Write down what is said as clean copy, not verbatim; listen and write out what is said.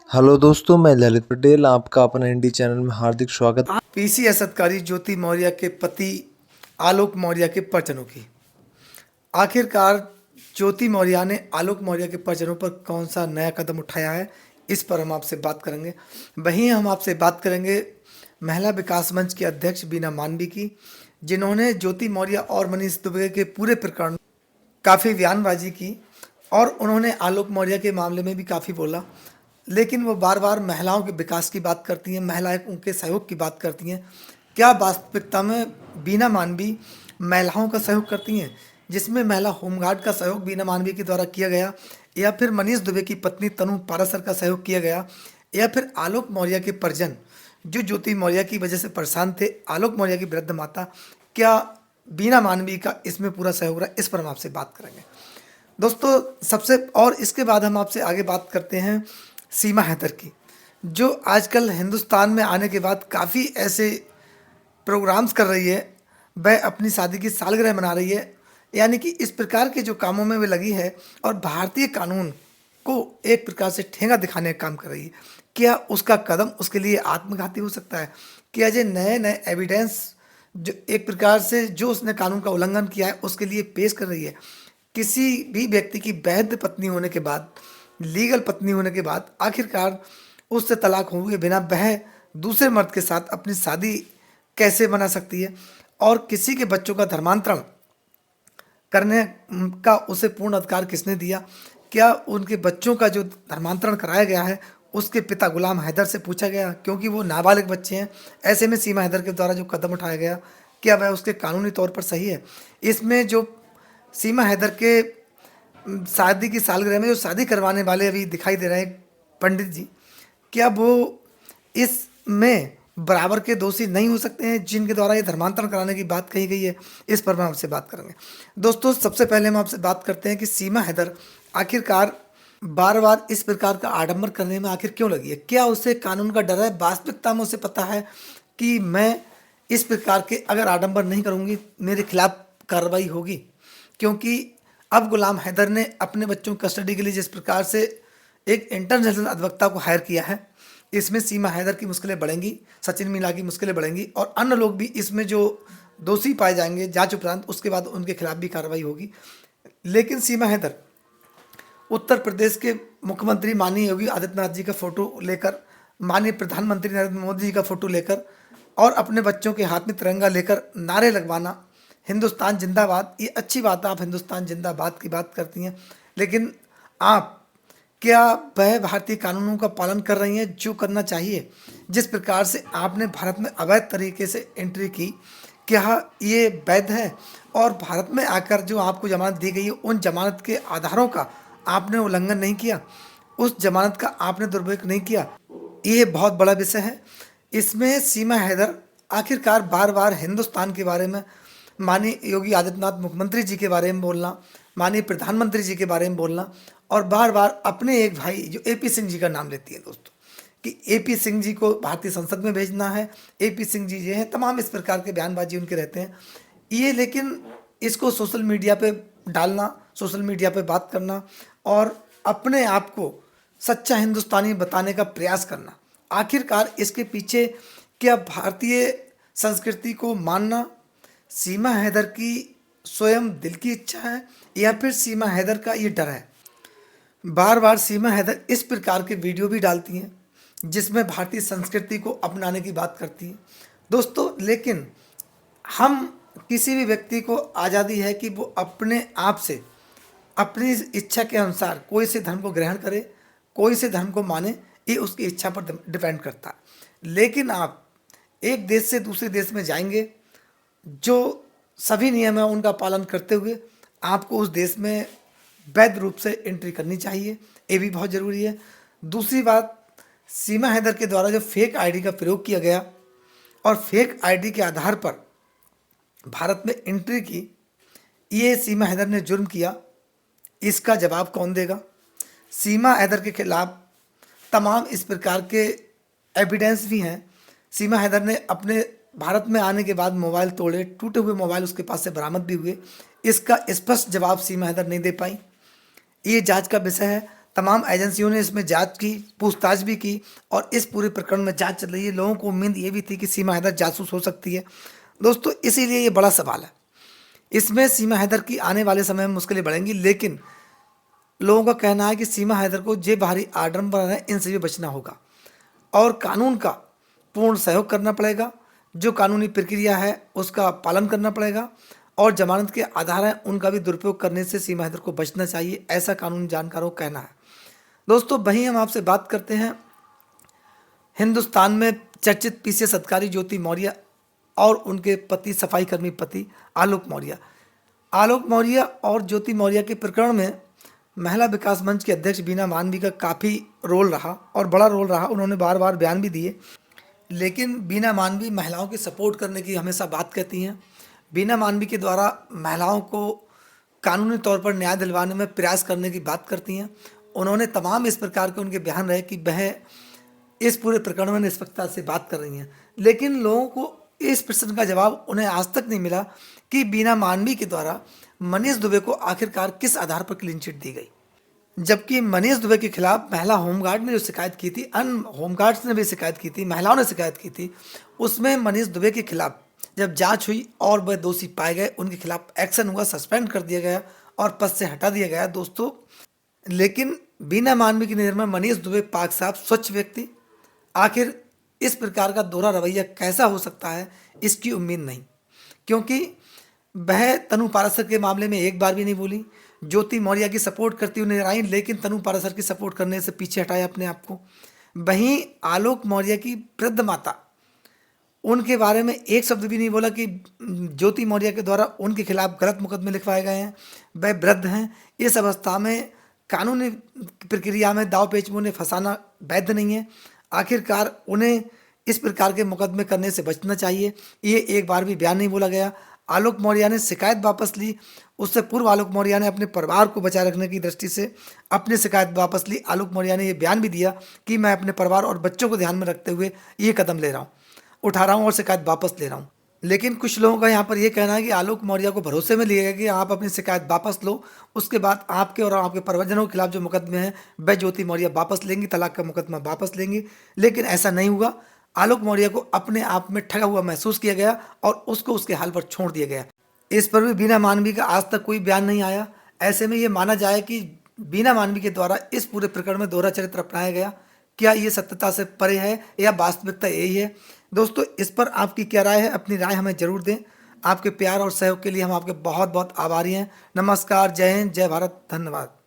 Hello दोस्तों, मैं ललित पटेल आपका अपना हिंदी चैनल में हार्दिक स्वागत। पीसी असदकारी ज्योति मौर्य के पति आलोक मौर्य के परिजनों की। आखिरकार ज्योति मौर्य ने आलोक मौर्य के परिजनों पर कौन सा नया कदम उठाया है, इस पर हम आपसे बात करेंगे। वहीं हम आपसे बात करेंगे महिला विकास मंच के अध्यक्ष बीना मानवी की, जिन्होंने ज्योति मौर्य और मनीष दुबे के पूरे प्रकरण काफ़ी बयानबाजी की और उन्होंने आलोक मौर्य के मामले में भी काफ़ी बोला। लेकिन वो बार बार महिलाओं के विकास की बात करती हैं, महिलाएं उनके सहयोग की बात करती हैं। क्या वास्तविकता में बीना मानवी महिलाओं का सहयोग करती हैं, जिसमें महिला होमगार्ड का सहयोग बीना मानवी के द्वारा किया गया, या फिर मनीष दुबे की पत्नी तनु पारासर का सहयोग किया गया, या फिर आलोक मौर्य के परिजन जो ज्योति मौर्य की वजह से परेशान थे, आलोक मौर्य की वृद्ध माता, क्या बीना मानवी का इसमें पूरा सहयोग रहा, इस पर हम आपसे बात करेंगे दोस्तों। सबसे और इसके बाद हम आपसे आगे बात करते हैं सीमा हैदर की, जो आजकल हिंदुस्तान में आने के बाद काफ़ी ऐसे प्रोग्राम्स कर रही है। वह अपनी शादी की सालगिरह मना रही है, यानी कि इस प्रकार के जो कामों में वे लगी है और भारतीय कानून को एक प्रकार से ठेंगा दिखाने का काम कर रही है। क्या उसका कदम उसके लिए आत्मघाती हो सकता है? क्या ये नए नए एविडेंस जो एक प्रकार से जो उसने कानून का उल्लंघन किया है उसके लिए पेश कर रही है? किसी भी व्यक्ति की वैध पत्नी होने के बाद, लीगल पत्नी होने के बाद, आखिरकार उससे तलाक हुए बिना वह दूसरे मर्द के साथ अपनी शादी कैसे बना सकती है? और किसी के बच्चों का धर्मांतरण करने का उसे पूर्ण अधिकार किसने दिया? क्या उनके बच्चों का जो धर्मांतरण कराया गया है उसके पिता गुलाम हैदर से पूछा गया, क्योंकि वो नाबालिग बच्चे हैं? ऐसे में सीमा हैदर के द्वारा जो कदम उठाया गया, क्या वह उसके कानूनी तौर पर सही है? इसमें जो सीमा हैदर के शादी की सालगिरह में जो शादी करवाने वाले अभी दिखाई दे रहे हैं पंडित जी, क्या वो इसमें बराबर के दोषी नहीं हो सकते हैं जिनके द्वारा ये धर्मांतरण कराने की बात कही गई है? इस पर हम आपसे बात करेंगे दोस्तों। सबसे पहले हम आपसे बात करते हैं कि सीमा हैदर आखिरकार बार बार इस प्रकार का आडंबर करने में आखिर क्यों लगी है? क्या उसे कानून का डर है? वास्तविकता में उसे पता है कि मैं इस प्रकार के अगर आडंबर नहीं करूंगी मेरे खिलाफ कार्रवाई होगी? क्योंकि अब गुलाम हैदर ने अपने बच्चों की कस्टडी के लिए जिस प्रकार से एक इंटरनेशनल अधिवक्ता को हायर किया है, इसमें सीमा हैदर की मुश्किलें बढ़ेंगी, सचिन मीना की मुश्किलें बढ़ेंगी और अन्य लोग भी इसमें जो दोषी पाए जाएंगे जांच उपरांत, उसके बाद उनके खिलाफ भी कार्रवाई होगी। लेकिन सीमा हैदर उत्तर प्रदेश के मुख्यमंत्री माननीय योगी आदित्यनाथ जी का फोटो लेकर, माननीय प्रधानमंत्री नरेंद्र मोदी जी का फोटो लेकर और अपने बच्चों के हाथ में तिरंगा लेकर नारे लगवाना, हिंदुस्तान जिंदाबाद, ये अच्छी बात है, आप हिंदुस्तान जिंदाबाद की बात करती हैं, लेकिन आप क्या वह भारतीय कानूनों का पालन कर रही हैं जो करना चाहिए? जिस प्रकार से आपने भारत में अवैध तरीके से एंट्री की, क्या ये वैध है? और भारत में आकर जो आपको जमानत दी गई है, उन जमानत के आधारों का आपने उल्लंघन नहीं किया, उस जमानत का आपने दुरुपयोग नहीं किया, ये बहुत बड़ा विषय है। इसमें सीमा हैदर आखिरकार बार बार हिंदुस्तान के बारे में, माननीय योगी आदित्यनाथ मुख्यमंत्री जी के बारे में बोलना, माननीय प्रधानमंत्री जी के बारे में बोलना, और बार बार अपने एक भाई जो एपी सिंह जी का नाम लेती है दोस्तों, कि एपी सिंह जी को भारतीय संसद में भेजना है, एपी सिंह जी ये हैं, तमाम इस प्रकार के बयानबाजी उनके रहते हैं ये। लेकिन इसको सोशल मीडिया पे डालना, सोशल मीडिया पे बात करना और अपने आप को सच्चा हिंदुस्तानी बताने का प्रयास करना, आखिरकार इसके पीछे क्या भारतीय संस्कृति को मानना सीमा हैदर की स्वयं दिल की इच्छा है, या फिर सीमा हैदर का ये डर है? बार बार सीमा हैदर इस प्रकार के वीडियो भी डालती हैं जिसमें भारतीय संस्कृति को अपनाने की बात करती हैं दोस्तों। लेकिन हम किसी भी व्यक्ति को आज़ादी है कि वो अपने आप से अपनी इच्छा के अनुसार कोई से धर्म को ग्रहण करे, कोई से धर्म को माने, ये उसकी इच्छा पर डिपेंड करता है। लेकिन आप एक देश से दूसरे देश में जाएंगे, जो सभी नियम है उनका पालन करते हुए आपको उस देश में वैध रूप से एंट्री करनी चाहिए, ये भी बहुत ज़रूरी है। दूसरी बात, सीमा हैदर के द्वारा जो फेक आईडी का प्रयोग किया गया और फेक आईडी के आधार पर भारत में एंट्री की, ये सीमा हैदर ने जुर्म किया, इसका जवाब कौन देगा? सीमा हैदर के खिलाफ तमाम इस प्रकार के एविडेंस भी हैं। सीमा हैदर ने अपने भारत में आने के बाद मोबाइल तोड़े, टूटे हुए मोबाइल उसके पास से बरामद भी हुए, इसका स्पष्ट जवाब सीमा हैदर नहीं दे पाई। ये जांच का विषय है। तमाम एजेंसियों ने इसमें जांच की, पूछताछ भी की और इस पूरे प्रकरण में जांच चल रही है। लोगों को उम्मीद ये भी थी कि सीमा हैदर जासूस हो सकती है। दोस्तों, इसीलिए ये बड़ा सवाल है। इसमें सीमा हैदर की आने वाले समय में मुश्किलें बढ़ेंगी, लेकिन लोगों का कहना है कि सीमा हैदर को जे बाहरी आडंबर है इनसे भी बचना होगा और कानून का पूर्ण सहयोग करना पड़ेगा। जो कानूनी प्रक्रिया है उसका पालन करना पड़ेगा और जमानत के आधार हैं उनका भी दुरुपयोग करने से सीमा हैदर को बचना चाहिए, ऐसा कानूनी जानकारों का कहना है। दोस्तों, वहीं हम आपसे बात करते हैं हिंदुस्तान में चर्चित पीसीएस अधिकारी ज्योति मौर्य और उनके पति, सफाई कर्मी पति आलोक मौर्य। आलोक मौर्य और ज्योति मौर्य के प्रकरण में महिला विकास मंच के अध्यक्ष बीना मानवी का काफ़ी रोल रहा और बड़ा रोल रहा। उन्होंने बार बार बयान भी दिए, लेकिन बीना मानवी महिलाओं की सपोर्ट करने की हमेशा बात कहती हैं। बीना मानवी के द्वारा महिलाओं को कानूनी तौर पर न्याय दिलवाने में प्रयास करने की बात करती हैं। उन्होंने तमाम इस प्रकार के उनके बयान रहे कि वह इस पूरे प्रकरण में निष्पक्षता से बात कर रही हैं, लेकिन लोगों को इस प्रश्न का जवाब उन्हें आज तक नहीं मिला कि बीना मानवी के द्वारा मनीष दुबे को आखिरकार किस आधार पर क्लीन चिट दी गई। जबकि मनीष दुबे के खिलाफ महिला होमगार्ड ने जो शिकायत की थी, अन्य होमगार्ड्स ने भी शिकायत की थी, महिलाओं ने शिकायत की थी, उसमें मनीष दुबे के खिलाफ जब जांच हुई और वह दोषी पाए गए, उनके खिलाफ एक्शन हुआ, सस्पेंड कर दिया गया और पद से हटा दिया गया। दोस्तों, लेकिन बीना मानवी की नज़र में मनीष दुबे पाक साफ स्वच्छ व्यक्ति। आखिर इस प्रकार का दोहरा रवैया कैसा हो सकता है, इसकी उम्मीद नहीं, क्योंकि वह तनु पाराशर के मामले में एक बार भी नहीं बोली। ज्योति मौर्य की सपोर्ट करती हुई नजर आई, लेकिन तनु पाराशर की सपोर्ट करने से पीछे हटाया अपने आप को। वहीं आलोक मौर्य की वृद्ध माता, उनके बारे में एक शब्द भी नहीं बोला कि ज्योति मौर्य के द्वारा उनके खिलाफ गलत मुकदमे लिखवाए गए हैं। वह वृद्ध हैं। इस अवस्था में कानूनी प्रक्रिया में दाव पेच में उन्हें फंसाना वैध नहीं है। आखिरकार उन्हें इस प्रकार के मुकदमे करने से बचना चाहिए। ये एक बार भी बयान नहीं बोला गया। आलोक मौर्य ने शिकायत वापस ली। उससे पूर्व आलोक मौर्य ने अपने परिवार को बचाए रखने की दृष्टि से अपनी शिकायत वापस ली। आलोक मौर्य ने यह बयान भी दिया कि मैं अपने परिवार और बच्चों को ध्यान में रखते हुए ये कदम ले रहा हूँ, उठा रहा हूँ और शिकायत वापस ले रहा हूँ। लेकिन कुछ लोगों का यहाँ पर यह कहना है कि आलोक मौर्य को भरोसे में लिया गया कि आप अपनी शिकायत वापस लो, उसके बाद आपके और आपके परिवारजनों के खिलाफ जो मुकदमे हैं वह ज्योति मौर्य वापस लेंगी, तलाक का मुकदमा वापस लेंगी। लेकिन ऐसा नहीं हुआ। आलोक मौर्य को अपने आप में ठगा हुआ महसूस किया गया और उसको उसके हाल पर छोड़ दिया गया। इस पर भी बीना मानवी का आज तक कोई बयान नहीं आया। ऐसे में ये माना जाए कि बीना मानवी के द्वारा इस पूरे प्रकरण में दोहरा चरित्र अपनाया गया। क्या ये सत्यता से परे है या वास्तविकता यही है? दोस्तों, इस पर आपकी क्या राय है? अपनी राय हमें जरूर दें। आपके प्यार और सहयोग के लिए हम आपके बहुत बहुत आभारी हैं। नमस्कार, जय हिंद, जय भारत, धन्यवाद।